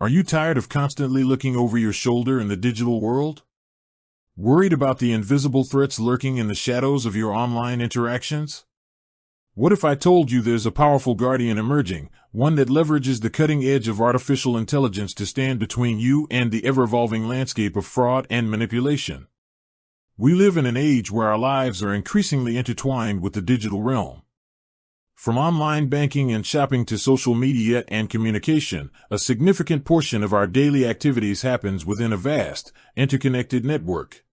Are you tired of constantly looking over your shoulder in the digital world? Worried about the invisible threats lurking in the shadows of your online interactions? What if I told you there's a powerful guardian emerging, one that leverages the cutting edge of artificial intelligence to stand between you and the ever-evolving landscape of fraud and manipulation? We live in an age where our lives are increasingly intertwined with the digital realm. From online banking and shopping to social media and communication, a significant portion of our daily activities happens within a vast, interconnected network.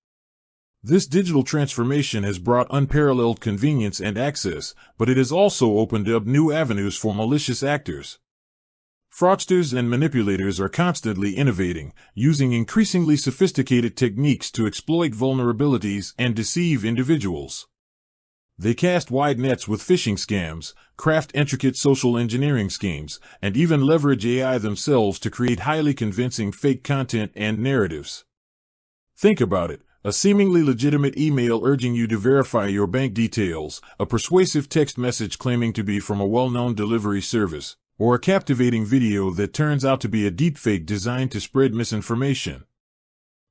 This digital transformation has brought unparalleled convenience and access, but it has also opened up new avenues for malicious actors. Fraudsters and manipulators are constantly innovating, using increasingly sophisticated techniques to exploit vulnerabilities and deceive individuals. They cast wide nets with phishing scams, craft intricate social engineering schemes, and even leverage AI themselves to create highly convincing fake content and narratives. Think about it. A seemingly legitimate email urging you to verify your bank details, a persuasive text message claiming to be from a well-known delivery service, or a captivating video that turns out to be a deepfake designed to spread misinformation.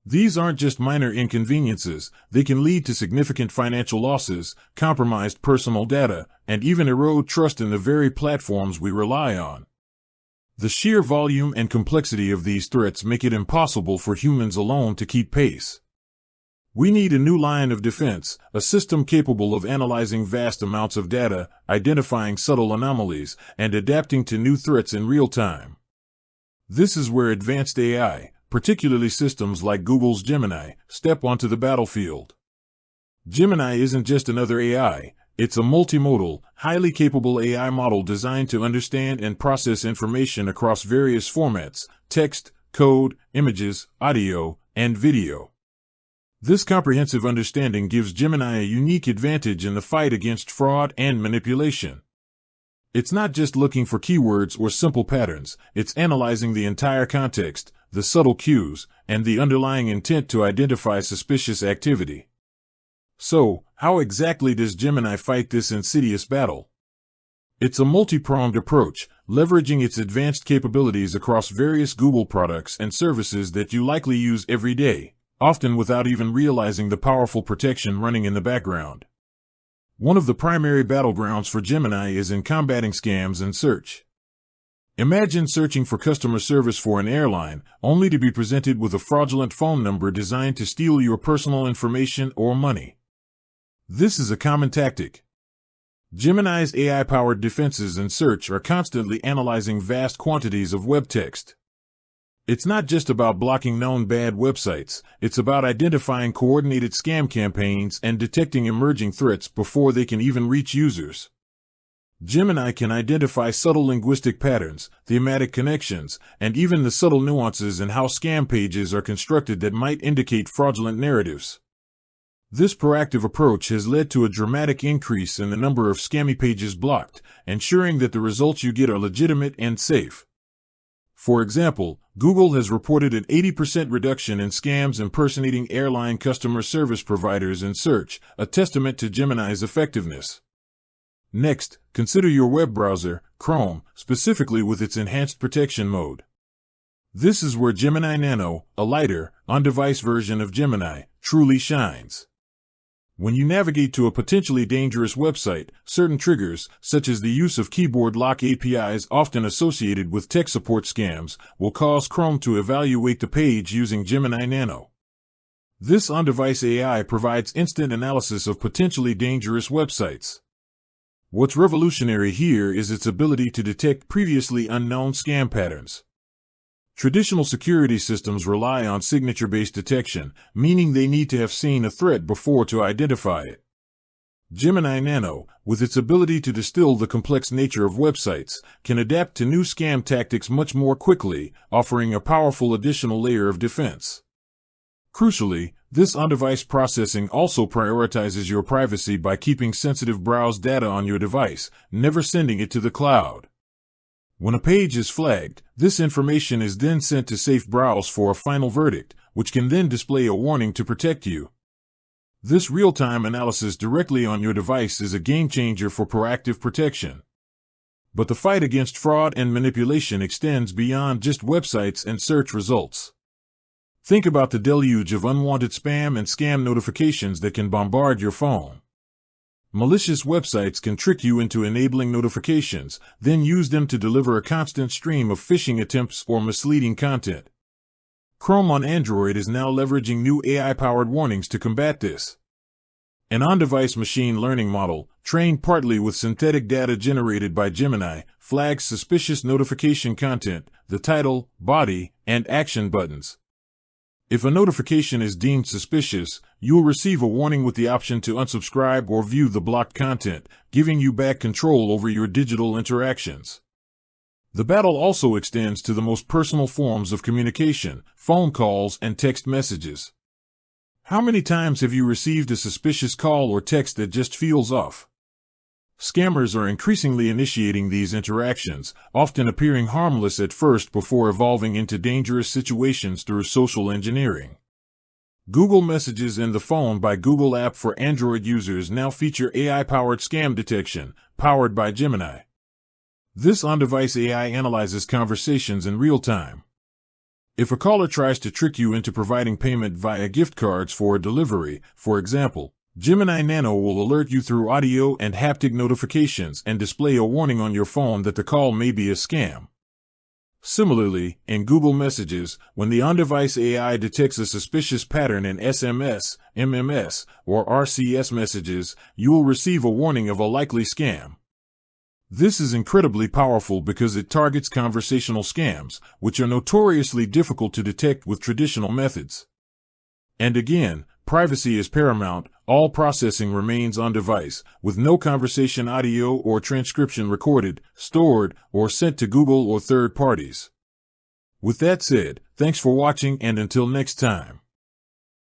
These aren't just minor inconveniences, they can lead to significant financial losses, compromised personal data, and even erode trust in the very platforms we rely on. The sheer volume and complexity of these threats make it impossible for humans alone to keep pace. We need a new line of defense, a system capable of analyzing vast amounts of data, identifying subtle anomalies, and adapting to new threats in real time. This is where advanced AI, particularly systems like Google's Gemini, step onto the battlefield. Gemini isn't just another AI, it's a multimodal, highly capable AI model designed to understand and process information across various formats: text, code, images, audio, and video. This comprehensive understanding gives Gemini a unique advantage in the fight against fraud and manipulation. It's not just looking for keywords or simple patterns, it's analyzing the entire context, the subtle cues, and the underlying intent to identify suspicious activity. So, how exactly does Gemini fight this insidious battle? It's a multi-pronged approach, leveraging its advanced capabilities across various Google products and services that you likely use every day, often without even realizing the powerful protection running in the background. One of the primary battlegrounds for Gemini is in combating scams and search. Imagine searching for customer service for an airline, only to be presented with a fraudulent phone number designed to steal your personal information or money. This is a common tactic. Gemini's AI-powered defenses in search are constantly analyzing vast quantities of web text. It's not just about blocking known bad websites, it's about identifying coordinated scam campaigns and detecting emerging threats before they can even reach users. Gemini can identify subtle linguistic patterns, thematic connections, and even the subtle nuances in how scam pages are constructed that might indicate fraudulent narratives. This proactive approach has led to a dramatic increase in the number of scammy pages blocked, ensuring that the results you get are legitimate and safe. For example, Google has reported an 80% reduction in scams impersonating airline customer service providers in search, a testament to Gemini's effectiveness. Next, consider your web browser, Chrome, specifically with its enhanced protection mode. This is where Gemini Nano, a lighter, on-device version of Gemini, truly shines. When you navigate to a potentially dangerous website, certain triggers, such as the use of keyboard lock APIs often associated with tech support scams, will cause Chrome to evaluate the page using Gemini Nano. This on-device AI provides instant analysis of potentially dangerous websites. What's revolutionary here is its ability to detect previously unknown scam patterns. Traditional security systems rely on signature-based detection, meaning they need to have seen a threat before to identify it. Gemini Nano, with its ability to distill the complex nature of websites, can adapt to new scam tactics much more quickly, offering a powerful additional layer of defense. Crucially, this on-device processing also prioritizes your privacy by keeping sensitive browse data on your device, never sending it to the cloud. When a page is flagged, this information is then sent to Safe Browse for a final verdict, which can then display a warning to protect you. This real-time analysis directly on your device is a game-changer for proactive protection. But the fight against fraud and manipulation extends beyond just websites and search results. Think about the deluge of unwanted spam and scam notifications that can bombard your phone. Malicious websites can trick you into enabling notifications, then use them to deliver a constant stream of phishing attempts or misleading content. Chrome on Android is now leveraging new AI-powered warnings to combat this. An on-device machine learning model, trained partly with synthetic data generated by Gemini, flags suspicious notification content, the title, body, and action buttons. If a notification is deemed suspicious, you will receive a warning with the option to unsubscribe or view the blocked content, giving you back control over your digital interactions. The battle also extends to the most personal forms of communication, phone calls and text messages. How many times have you received a suspicious call or text that just feels off? Scammers are increasingly initiating these interactions, often appearing harmless at first before evolving into dangerous situations through social engineering. Google Messages and the Phone by Google app for Android users now feature AI-powered scam detection, powered by Gemini. This on-device AI analyzes conversations in real time. If a caller tries to trick you into providing payment via gift cards for a delivery, for example, Gemini Nano will alert you through audio and haptic notifications and display a warning on your phone that the call may be a scam. Similarly, in Google Messages, when the on-device AI detects a suspicious pattern in SMS, MMS, or RCS messages, you will receive a warning of a likely scam. This is incredibly powerful because it targets conversational scams, which are notoriously difficult to detect with traditional methods. And again, privacy is paramount. All processing remains on-device, with no conversation audio or transcription recorded, stored, or sent to Google or third parties. With that said, thanks for watching and until next time.